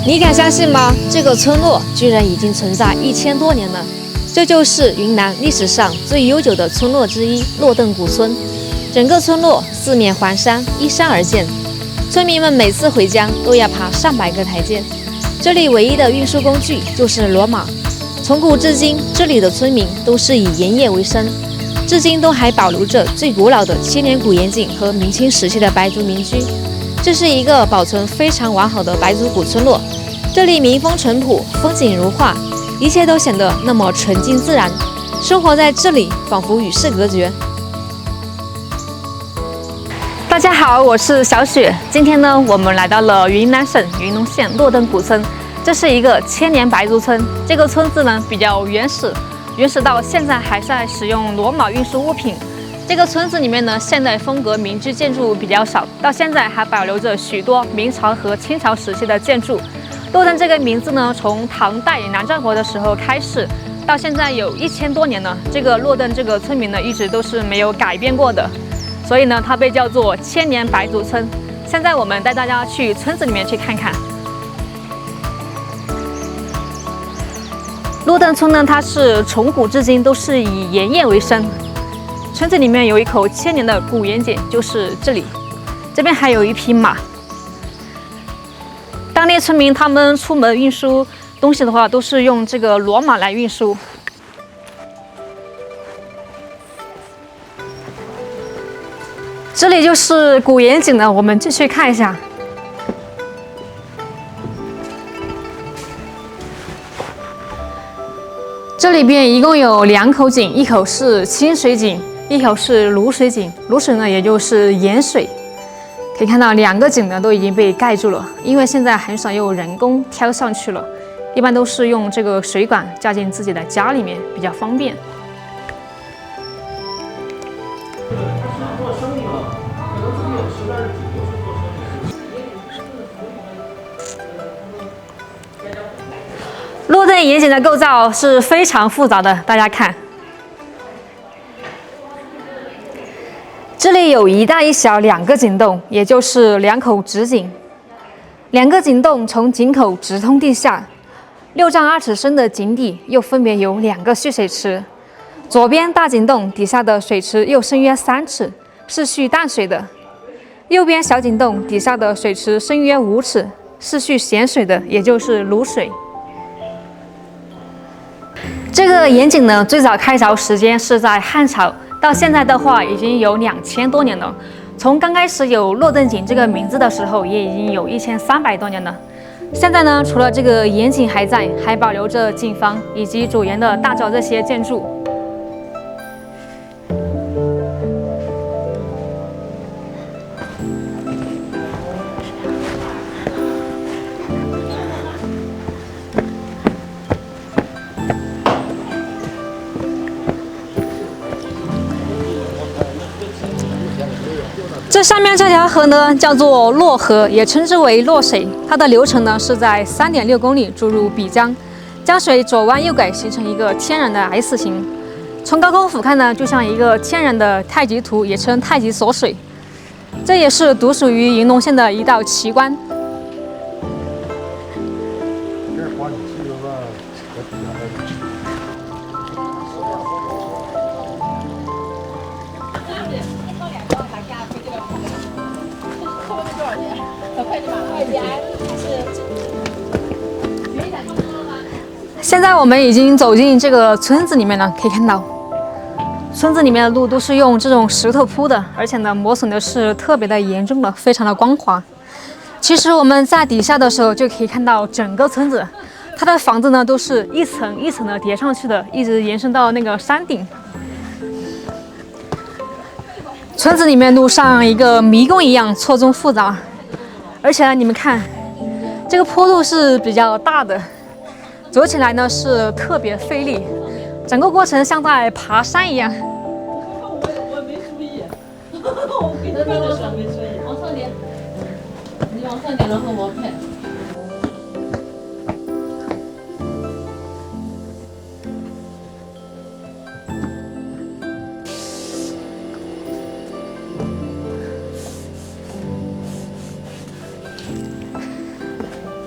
你敢相信吗？这个村落居然已经存在1000多年了。这就是云南历史上最悠久的村落之一洛邓古村。整个村落四面环山，依山而建。村民们每次回家都要爬上百个台阶。这里唯一的运输工具就是骡马。从古至今，这里的村民都是以盐业为生，至今都还保留着最古老的千年古盐井和明清时期的白族民居。这是一个保存非常完好的白族古村落。这里民风淳朴，风景如画，一切都显得那么纯净自然。生活在这里，仿佛与世隔绝。大家好，我是小雪。今天呢，我们来到了云南省云龙县洛邓古村。这是一个千年白族村。这个村子呢比较原始到现在还在使用骡马运输物品。这个村子里面呢，现代风格民居建筑比较少，到现在还保留着许多明朝和清朝时期的建筑。洛邓这个名字呢，从唐代南诏国的时候开始，到现在有1000多年了。这个洛邓这个村民呢，一直都是没有改变过的，所以呢，它被叫做千年白族村。现在我们带大家去村子里面去看看。洛邓村呢，它是从古至今都是以盐业为生。村子里面有一口1000年的古盐井，就是这里。这边还有一匹马。当地村民他们出门运输东西的话，都是用这个骡马来运输。这里就是古盐井了，我们继续看一下。这里边一共有2口井，一口是清水井，一口是卤水井。卤水呢，也就是盐水。可以看到2个井呢都已经被盖住了，因为现在很少用人工挑上去了，一般都是用这个水管加进自己的家里面，比较方便。洛邓盐井的构造是非常复杂的，大家看，这里有一大一小2个井洞，也就是2口直井。2个井洞从井口直通地下，6丈2尺深的井底又分别有2个蓄水池。左边大井洞底下的水池又深约3尺，是蓄淡水的；右边小井洞底下的水池深约5尺，是蓄咸水的，也就是卤水。这个盐井呢，最早开凿时间是在汉朝，到现在的话已经有2000多年了。从刚开始有洛邓井这个名字的时候，也已经有1300多年了。现在呢，除了这个盐井还在，还保留着井房以及主盐的大灶这些建筑。这上面这条河呢，叫做洛河，也称之为洛水。它的流程呢是在3.6公里注入笔江，江水左弯右拐，形成一个天然的 S 型。从高空俯瞰呢，就像一个天然的太极图，也称太极锁水。这也是独属于云龙县的一道奇观。现在我们已经走进这个村子里面了，可以看到，村子里面的路都是用这种石头铺的，而且呢，磨损的是特别的严重的，非常的光滑。其实我们在底下的时候就可以看到整个村子，它的房子呢都是一层一层的叠上去的，一直延伸到那个山顶。村子里面路像一个迷宫一样，错综复杂，而且呢，你们看，这个坡度是比较大的。走起来呢是特别费力，整个过程像在爬山一样。我没注意，我给他们的时候没注意，往上点，你往上点，然后我拍。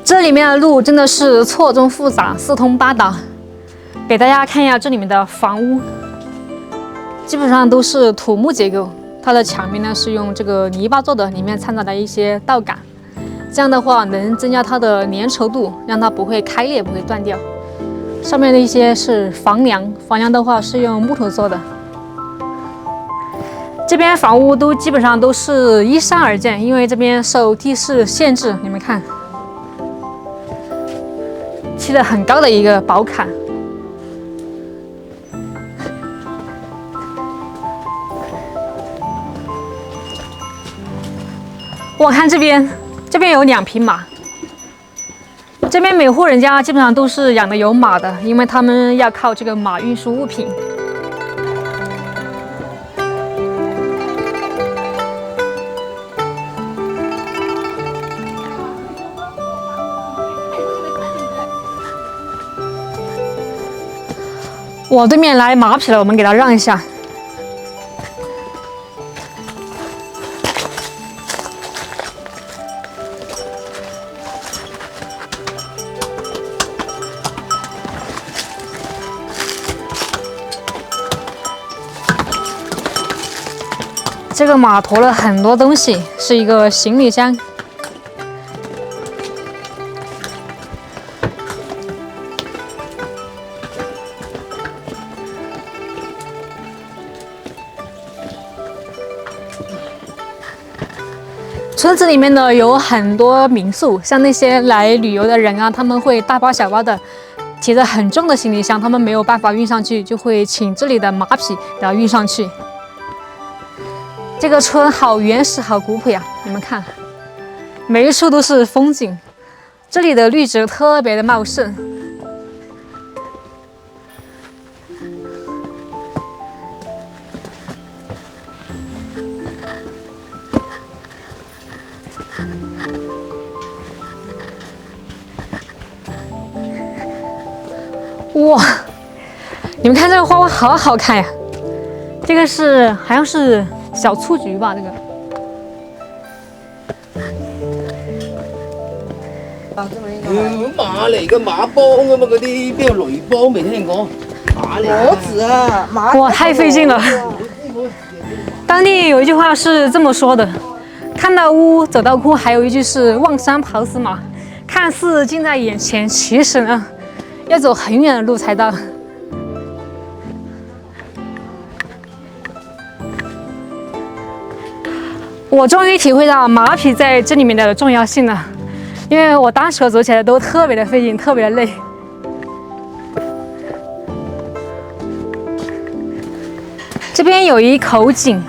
这这里面的路真的是错综复杂、四通八达。给大家看一下这里面的房屋，基本上都是土木结构，它的墙面呢是用这个泥巴做的，里面掺杂了一些稻杆，这样的话能增加它的粘稠度，让它不会开裂、不会断掉。上面的一些是房梁，房梁的话是用木头做的。这边房屋都基本上都是依山而建，因为这边受地势限制，你们看，砌了很高的一个宝坎。我看这边有2匹马。这边每户人家基本上都是养的有马的，因为他们要靠这个马运输物品。我对面来马匹了，我们给他让一下。这个马驮了很多东西，是一个行李箱。村子里面呢有很多民宿，像那些来旅游的人啊，他们会大包小包的提着很重的行李箱，他们没有办法运上去，就会请这里的马匹给它运上去。这个村好原始，好古朴呀！你们看，每一处都是风景，这里的绿植特别的茂盛。哇，你们看这个花好好看呀！这个是好像是小雏菊吧？这个。馬嚟嘅馬幫啊嘛，嗰啲邊有雷幫未聽過？馬嚟。骡子啊，马。哇，太费劲了。当地有一句话是这么说的：看到屋，走到哭，还有一句是望山跑死马。看似近在眼前，其实呢，要走很远的路才到。我终于体会到马匹在这里面的重要性了，因为我当时走起来都特别的费劲，特别的累。这边有一口井，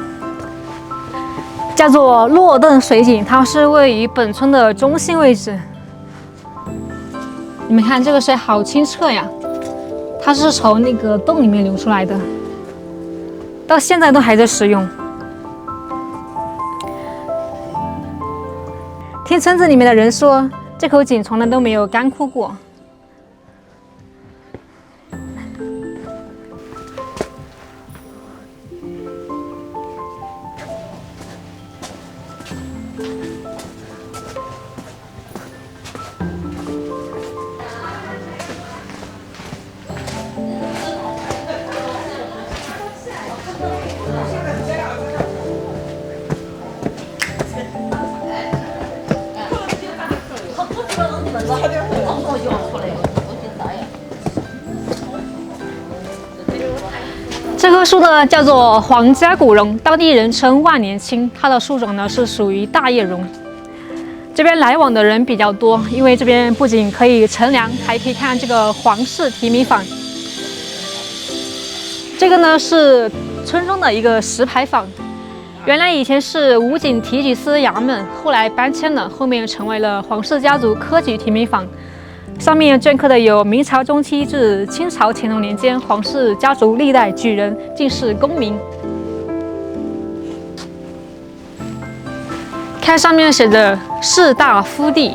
叫做洛邓水井，它是位于本村的中心位置。你们看这个水好清澈呀，它是从那个洞里面流出来的，到现在都还在使用。听村子里面的人说，这口井从来都没有干枯过。这棵树呢叫做皇家古榕，当地人称万年青。它的树种呢是属于大叶榕。这边来往的人比较多，因为这边不仅可以乘凉，还可以看这个皇室提名坊。这个呢是村中的一个石牌坊，原来以前是武警提举司衙门，后来搬迁了，后面成为了皇室家族科举提名坊。上面镌刻的有明朝中期至清朝乾隆年间皇室家族历代举人、进士、功名。看上面写着“士大夫第”。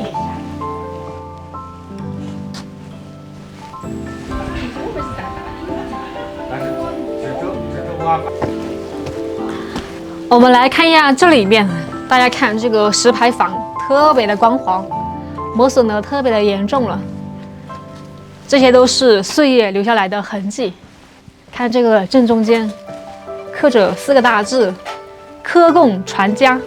我们来看一下这里面，大家看这个石牌坊特别的光滑，磨损的特别的严重了。这些都是岁月留下来的痕迹。看这个正中间刻着4个大字：科供传家。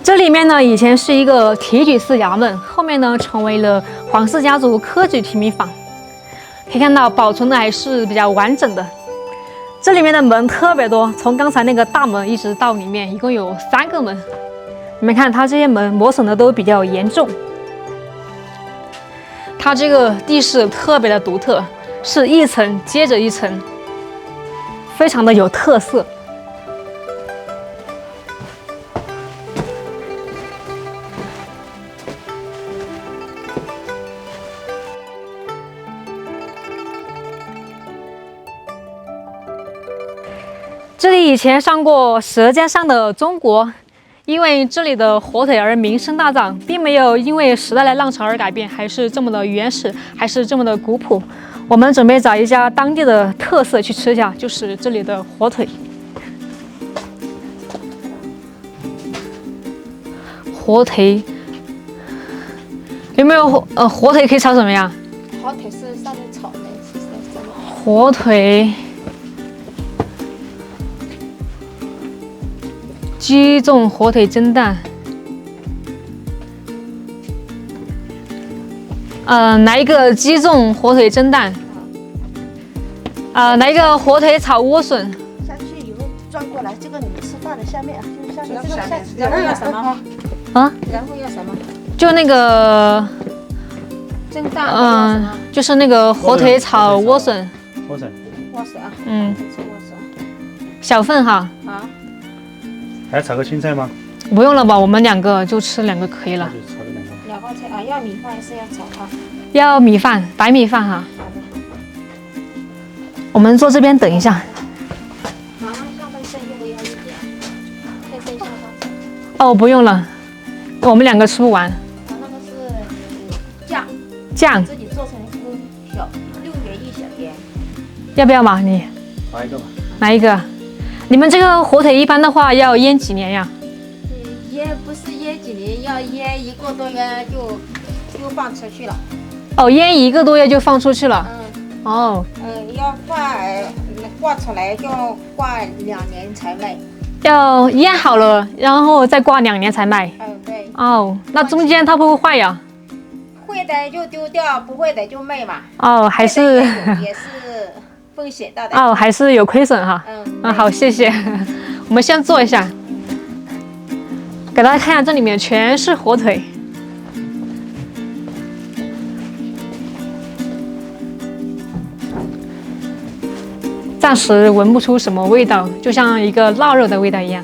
这里面呢，以前是一个提举司衙门，后面呢成为了皇室家族科举提名坊。可以看到保存的还是比较完整的。这里面的门特别多，从刚才那个大门一直到里面，一共有3个门。你们看，它这些门磨损的都比较严重。它这个地势特别的独特，是一层接着一层，非常的有特色。这里以前上过《舌尖上的中国》，因为这里的火腿而名声大噪，并没有因为时代的浪潮而改变，还是这么的原始，还是这么的古朴。我们准备找一家当地的特色去吃一下，就是这里的火腿。火腿有没有火腿可以炒什么呀？火腿是上面炒的，是什么？火腿。鸡枞火腿蒸蛋，来一个鸡枞火腿蒸蛋，来一个火腿炒莴笋。下去以后转过来，这个你们吃饭的下面啊，就是下面这个下面然后要什么？啊？然后要什么？就那个，蒸蛋。就是那个火腿炒莴笋。莴笋。莴笋啊。嗯。吃莴笋。小份哈。啊。还要炒个青菜吗？不用了吧，我们2个就吃2个可以了。就炒这2个。2个菜啊，要米饭还是要炒汤？要米饭，白米饭哈。我们坐这边等一下。下半身要不要一点？配身下半身。哦，不用了，我们2个吃不完。那个是酱。酱。自己做成小6元1小碟。要不要嘛？你。来一个吧。来一个。你们这个火腿一般的话要腌几年呀？腌不是腌几年，要腌1个多月就放出去了。哦，腌1个多月就放出去了。哦。要挂出来要挂2年才卖。要腌好了，然后再挂2年才卖。对。哦，那中间它会不会坏呀？会的就丢掉，不会的就卖嘛。哦，还是也是风险大的。哦，还是有亏损哈。好，谢谢。我们先坐一下，给大家看一下，这里面全是火腿。暂时闻不出什么味道，就像一个腊肉的味道一样。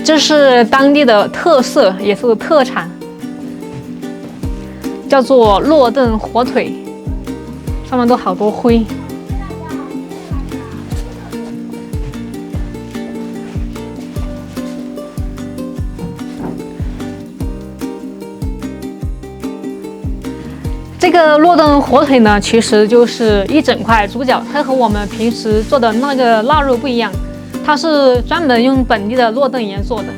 这是当地的特色，也是特产，叫做洛顿火腿，上面都好多灰。这个洛顿火腿呢，其实就是一整块猪脚，它和我们平时做的那个腊肉不一样，它是专门用本地的洛顿盐做的。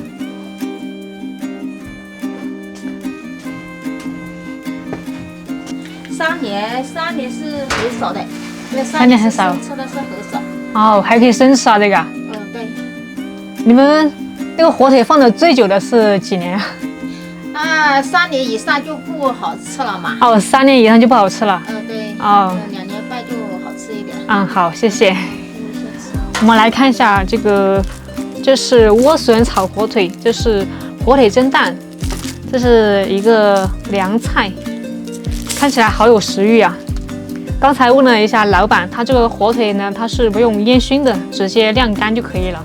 3年是很少的，因为3年很少，吃的是很少。哦，还可以生吃啊，这个。对。你们那个火腿放的最久的是几年啊？3年以上就不好吃了嘛。哦，3年以上就不好吃了。对。哦。2年半就好吃一点。好，谢谢。我们来看一下这个，这是莴笋炒火腿，这是火腿蒸蛋，这是一个凉菜，看起来好有食欲啊。刚才问了一下老板，他这个火腿呢，它是不用烟熏的，直接晾干就可以了。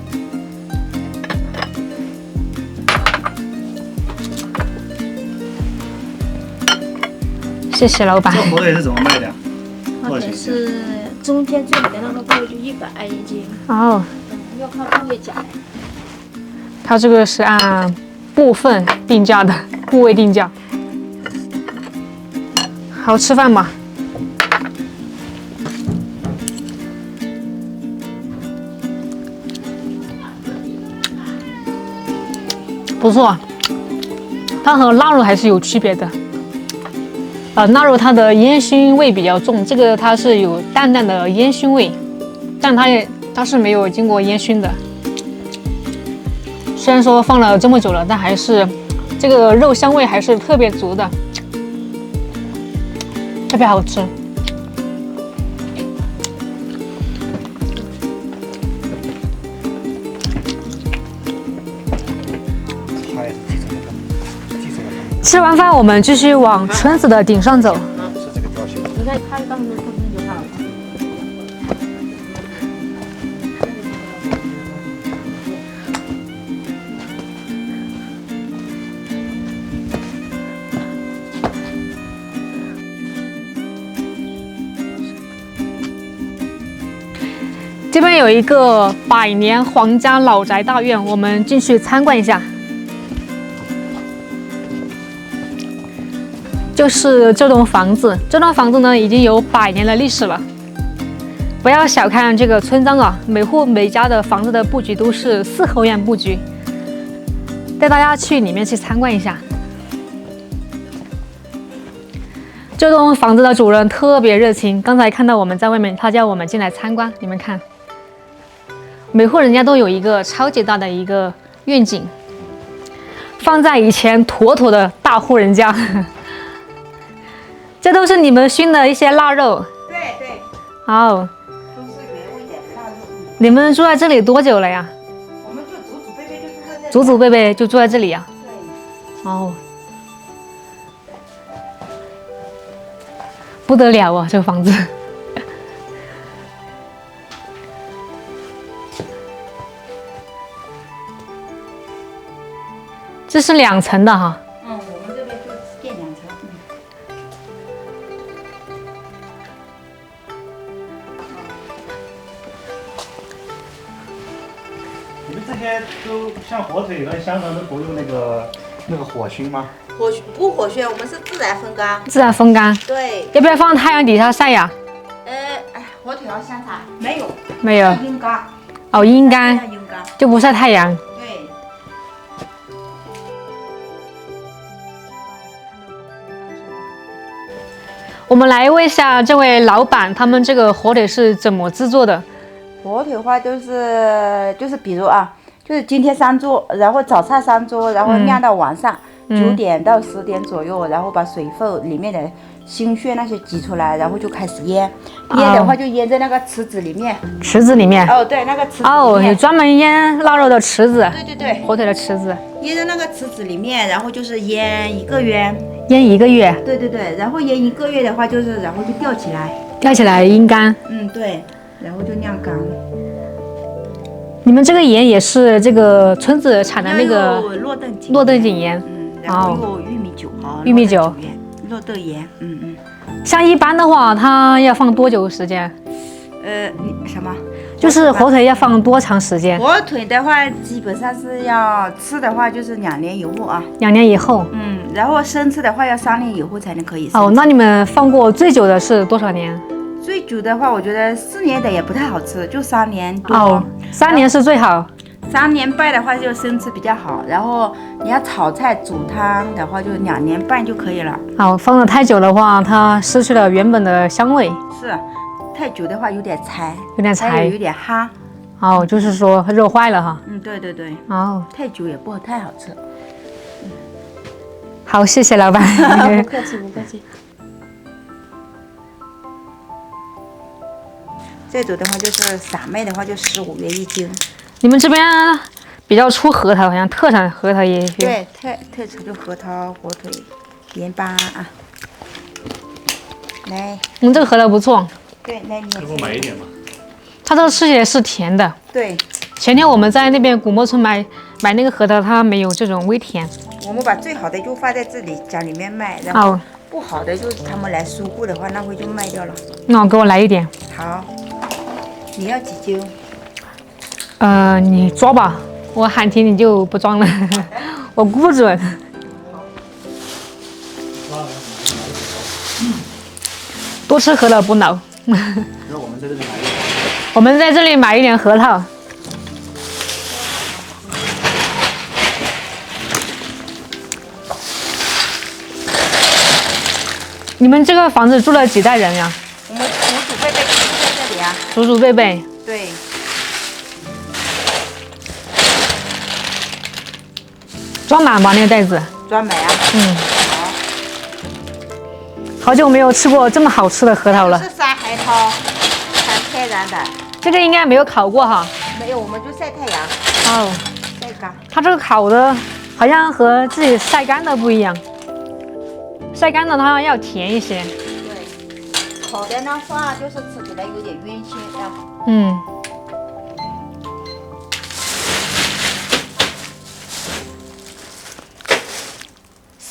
谢谢老板。这火腿是怎么卖的呀？火腿是中间这里的那个部位就120斤。哦。要看部位价。它这个是按部分定价的，部位定价。好，吃饭吧。不错，它和腊肉还是有区别的。腊肉它的烟熏味比较重，这个它是有淡淡的烟熏味，但它是没有经过烟熏的。虽然说放了这么久了，但还是这个肉香味还是特别足的，特别好吃。吃完饭，我们继续往村子的顶上走。你看他当时说那就好了。这边有一个百年皇家老宅大院，我们进去参观一下。就是这栋房子，这栋房子呢已经有100年的历史了。不要小看这个村庄啊，每户每家的房子的布局都是4合院布局。带大家去里面去参观一下。这栋房子的主人特别热情，刚才看到我们在外面，他叫我们进来参观。你们看，每户人家都有一个超级大的一个愿景，放在以前妥妥的大户人家。这都是你们熏的一些腊肉。对对。哦。都是原味的腊肉。你们住在这里多久了呀？我们就祖祖辈辈就住在这里。祖祖辈辈就住在这里呀？对。哦。不得了啊，这个房子。这是2层的哈。我们这边就建2层。你们这些都像火腿和香肠都不用那个火熏吗？不火熏，我们是自然风干。自然风干。对。要不要放太阳底下晒呀？火腿和香肠没有。没有。阴干。哦，阴干。阴干。就不晒太阳。对。我们来问一下这位老板，他们这个火腿是怎么制作的？火腿的话就是比如啊，就是今天3桌，然后早上3桌，然后晾到晚上9点到10点左右，然后把水分里面的心血那些挤出来，然后就开始腌。腌的话就腌在那个池子里面。池子里面？哦，对，那个池子里面。哦，有专门腌腊肉的池子。对对对。火腿的池子。腌在那个池子里面，然后就是腌1个月。腌1个月。对对对，然后腌1个月的话，就是然后就吊起来。吊起来阴干。对，然后就晾干。你们这个盐也是这个村子产的那个洛邓井盐。然后有玉米酒哈。玉米酒。洛邓盐。像一般的话，它要放多久时间？什么？就是火腿要放多长时间？火腿的话，基本上是要吃的话，就是2年以后啊。2年以后。然后生吃的话，要3年以后才能可以。哦，那你们放过最久的是多少年？最久的话，我觉得4年的也不太好吃，就3年多。哦，3年是最好。3年半的话就生吃比较好，然后你要炒菜煮汤的话，就2年半就可以了。哦，放得太久的话，它失去了原本的香味。是，太久的话有点柴，有点柴，有点哈。哦，就是说肉坏了哈。对对对。哦，太久也不太好吃。好，谢谢老板。不客气，不客气。这种的话就是散卖的话就15元1斤。你们这边比较出核桃，好像特产核桃也有。对，特产就核桃、火腿、盐巴啊。来，这个核桃不错。对，来你。给我买一点吧。它这个吃起来是甜的。对。前天我们在那边古墨村买那个核桃，它没有这种微甜。我们把最好的就放在这里家里面卖，然后不好的就是他们来收购的话，那会就卖掉了。那给我来一点。好。你要几斤？你抓吧，我喊停你就不装了，我估不准。多吃核桃补脑。我们在这里买一点核桃。你们这个房子住了几代人呀？我们祖祖辈辈都在这里啊。祖祖辈辈。对。装满吧那个袋子。装满啊。嗯。好。好久没有吃过这么好吃的核桃了。是山核桃，很天然的。这个应该没有烤过哈。没有，我们就晒太阳。哦。晒干。它这个烤的，好像和自己晒干的不一样。晒干的它要甜一些。对。烤的的话，就是吃起来有点晕鲜啊。嗯。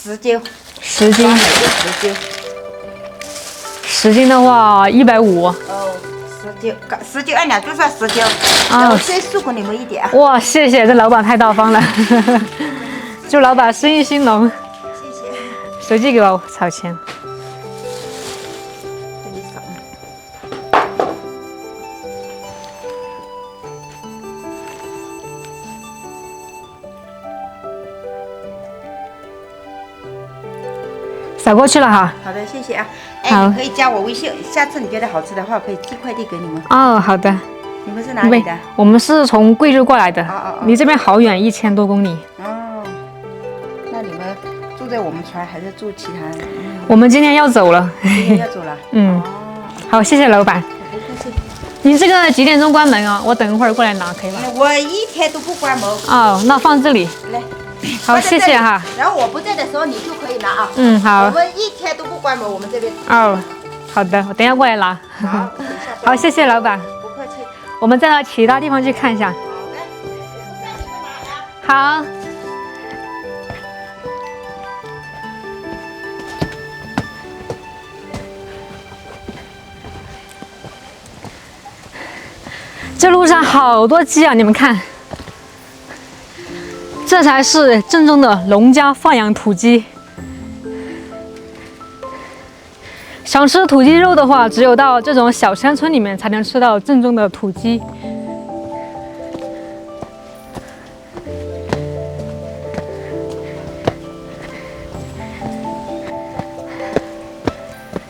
10斤。10斤。每个10斤。10斤的话150。哦，10斤，10斤按2就算10斤。啊。然后再送给你们一点。哇，谢谢，这老板太大方了。祝老板生意兴隆。谢谢。手机给我找钱。这里少。扫过去了哈。好的，谢谢啊。好，你可以加我微信，下次你觉得好吃的话，我可以寄快递给你们。哦，好的。你们是哪里的？我们是从贵州过来的，哦，离这边好远，1000多公里。哦，那你们住在我们船还是住其他？我们今天要走了。今天要走了。嗯。哦。好，谢谢老板。不客气。你这个几点钟关门啊？我等一会儿过来拿，可以吧？我一天都不关门。哦，那放这里。来。好，谢谢哈。然后我不在的时候，你就可以拿啊。嗯，好。我们一天都不关门，我们这边。哦，好的，我等一下过来拿。好，好，谢谢老板。不客气。我们再到其他地方去看一下。好。这路上好多鸡啊，你们看。这才是正宗的农家放养土鸡。想吃土鸡肉的话，只有到这种小山村里面才能吃到正宗的土鸡。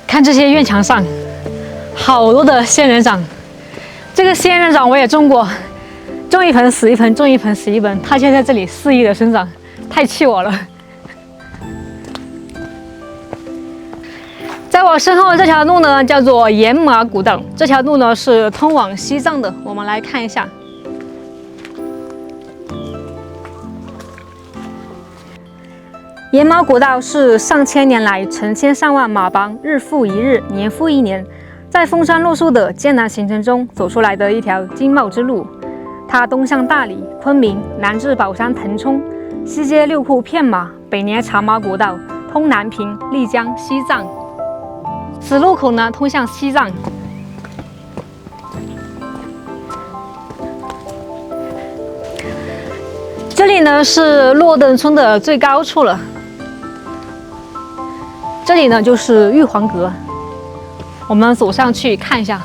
看这些院墙上，好多的仙人掌。这个仙人掌我也种过。种一盆死一盆，种一盆死一盆，它就在这里肆意的生长，太气我了。在我身后这条路呢，叫做盐马古道，这条路呢是通往西藏的。我们来看一下，盐马古道是上千年来成千上万马帮日复一日，年复一年，在风餐露宿的艰难行程中走出来的一条经贸之路。它东向大理、昆明，南至宝山腾冲，西接六库片马，北连茶马古道，通南平、丽江、西藏。此路口呢，通向西藏。这里呢是洛邓村的最高处了。这里呢就是玉皇阁，我们走上去看一下。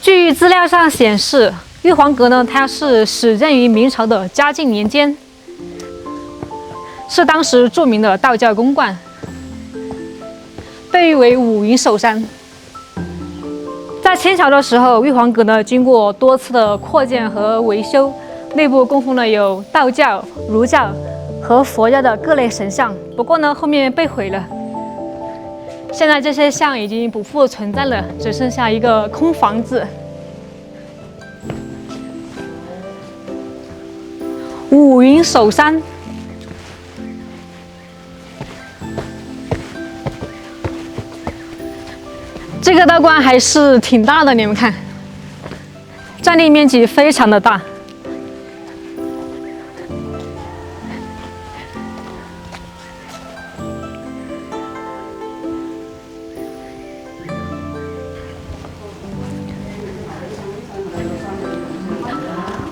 据资料上显示，玉皇阁呢，它是始建于明朝的嘉靖年间，是当时著名的道教宫观，被誉为五云首山。在清朝的时候，玉皇阁呢经过多次的扩建和维修，内部供奉了有道教、儒教和佛教的各类神像。不过呢，后面被毁了。现在这些像已经不复存在了，只剩下一个空房子。五云首山，这个道观还是挺大的，你们看，占地面积非常的大。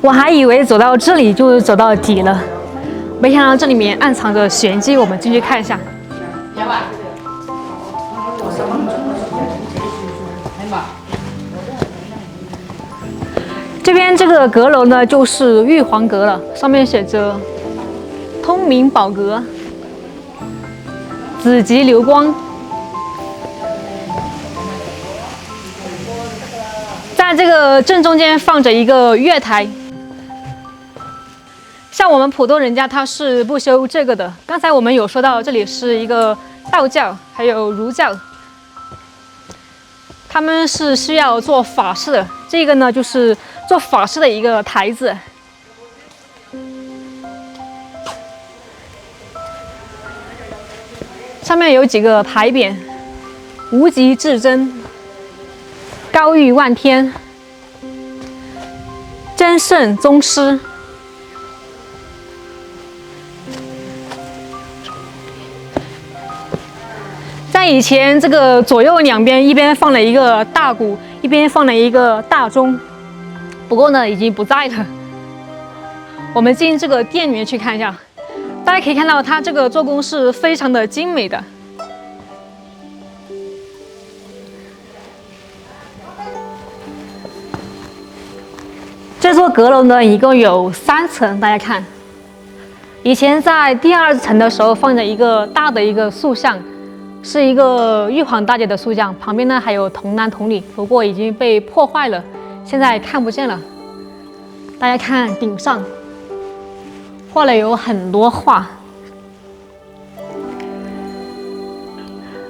我还以为走到这里就走到底了，没想到这里面暗藏着玄机，我们进去看一下。这边这个阁楼呢，就是玉皇阁了，上面写着“通明宝阁”。紫极流光。在这个正中间放着一个月台。像我们普通人家他是不修这个的。刚才我们有说到，这里是一个道教，还有儒教，他们是需要做法事的。这个呢，就是做法事的一个台子。上面有几个牌匾：无极至真、高玉万天、真圣宗师。在以前，这个左右两边，一边放了一个大鼓，一边放了一个大钟，不过呢，已经不在了。我们进这个店里面去看一下，大家可以看到，它这个做工是非常的精美的。这座阁楼呢，一共有3层，大家看。以前在第2层的时候，放着一个大的一个塑像。是一个玉皇大帝的塑像，旁边呢还有童男童女，不过已经被破坏了，现在看不见了。大家看顶上画了有很多画。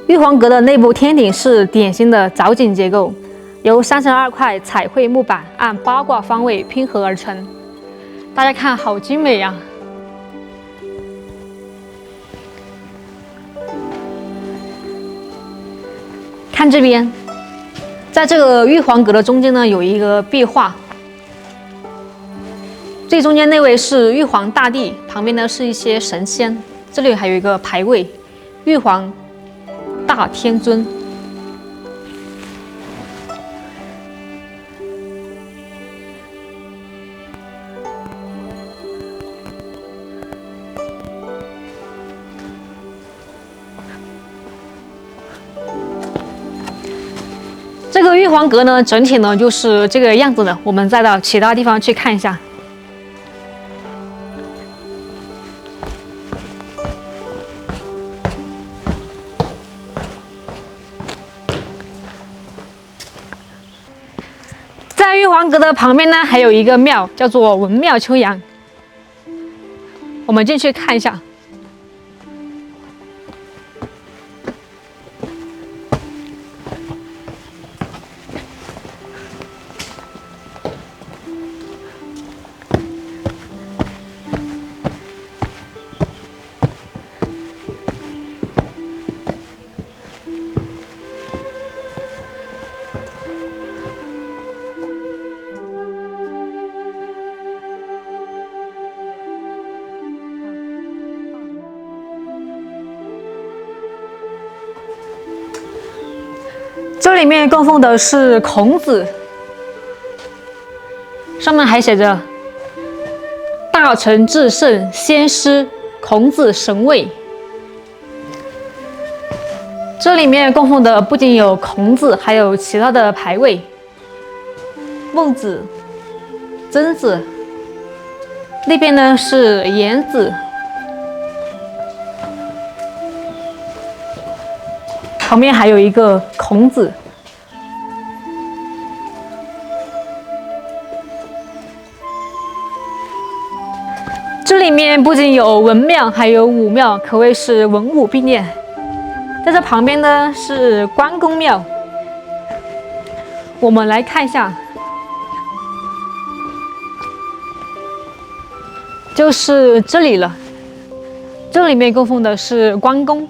玉皇阁的内部天顶是典型的藻井结构，由3×2块彩绘木板按8卦方位拼合而成。大家看，好精美呀！看这边，在这个玉皇阁的中间呢，有一个壁画。最中间那位是玉皇大帝，旁边呢是一些神仙。这里还有一个牌位，玉皇大天尊。这个玉皇阁呢，整体呢就是这个样子的。我们再到其他地方去看一下。在玉皇阁的旁边呢，还有一个庙，叫做文庙秋阳。我们进去看一下。这里面供奉的是孔子，上面还写着“大成至圣先师孔子神位”。这里面供奉的不仅有孔子，还有其他的牌位，孟子、曾子，那边呢是颜子。旁边还有一个孔子。这里面不仅有文庙，还有武庙，可谓是文武并列。在这旁边呢是关公庙，我们来看一下，就是这里了。这里面供奉的是关公。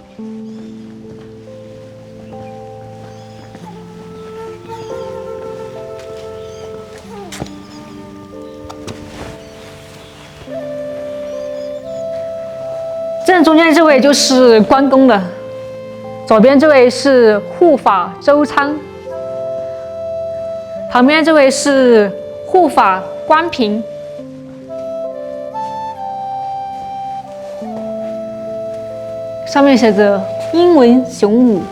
正中间这位就是关公的，左边这位是护法周仓，旁边这位是护法关平。上面写着英文雄武。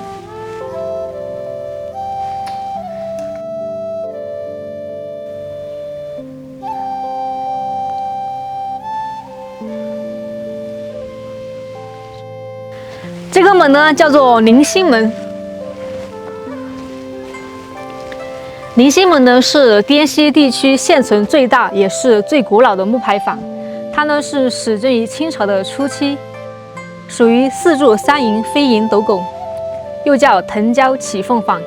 这个门呢叫做宁心门。宁心门呢是滇西地区现存最大也是最古老的木牌坊，它呢是始建于清朝的初期，属于四柱三楹飞檐斗拱，又叫藤椒起凤坊。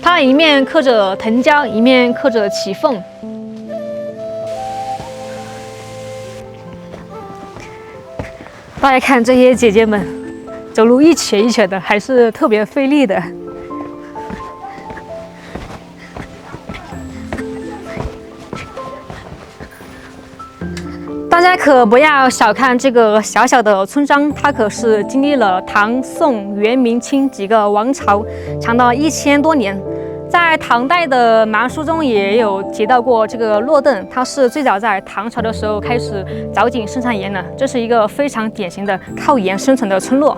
它一面刻着藤椒，一面刻着起凤。大家看这些姐姐们，走路一瘸一瘸的，还是特别费力的。大家可不要小看这个小小的村庄，它可是经历了唐、宋、元、明清几个王朝，长达1000多年。在唐代的蛮书中也有提到过这个洛邓，它是最早在唐朝的时候开始凿井生产盐的，这是一个非常典型的靠盐生存的村落。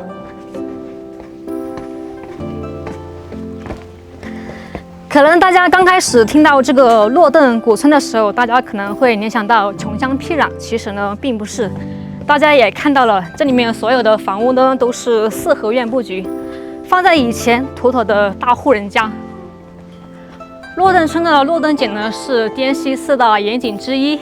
可能大家刚开始听到这个洛邓古村的时候，大家可能会联想到穷乡僻壤，其实呢并不是。大家也看到了，这里面所有的房屋呢都是四合院布局，放在以前妥妥的大户人家。洛邓村的洛邓井呢是滇西4大盐井之一。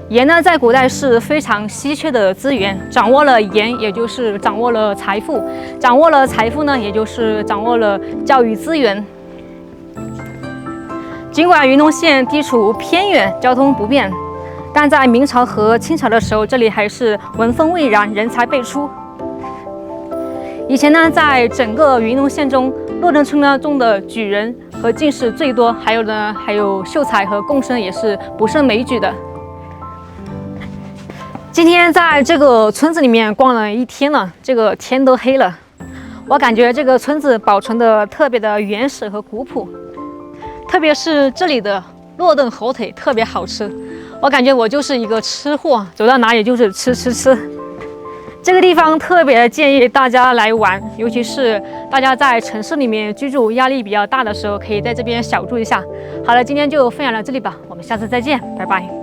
盐呢在古代是非常稀缺的资源，掌握了盐，也就是掌握了财富；掌握了财富呢，也就是掌握了教育资源。尽管云龙县地处偏远，交通不便，但在明朝和清朝的时候，这里还是文风蔚然，人才辈出。以前呢，在整个云龙县中，洛邓村呢种的举人和进士最多，还有秀才和贡生也是不胜枚举的。今天在这个村子里面逛了一天了，这个天都黑了，我感觉这个村子保存的特别的原始和古朴。特别是这里的洛邓火腿特别好吃，我感觉我就是一个吃货，走到哪里就是吃。这个地方特别建议大家来玩，尤其是大家在城市里面居住压力比较大的时候，可以在这边小住一下。好了，今天就分享到这里吧，我们下次再见，拜拜。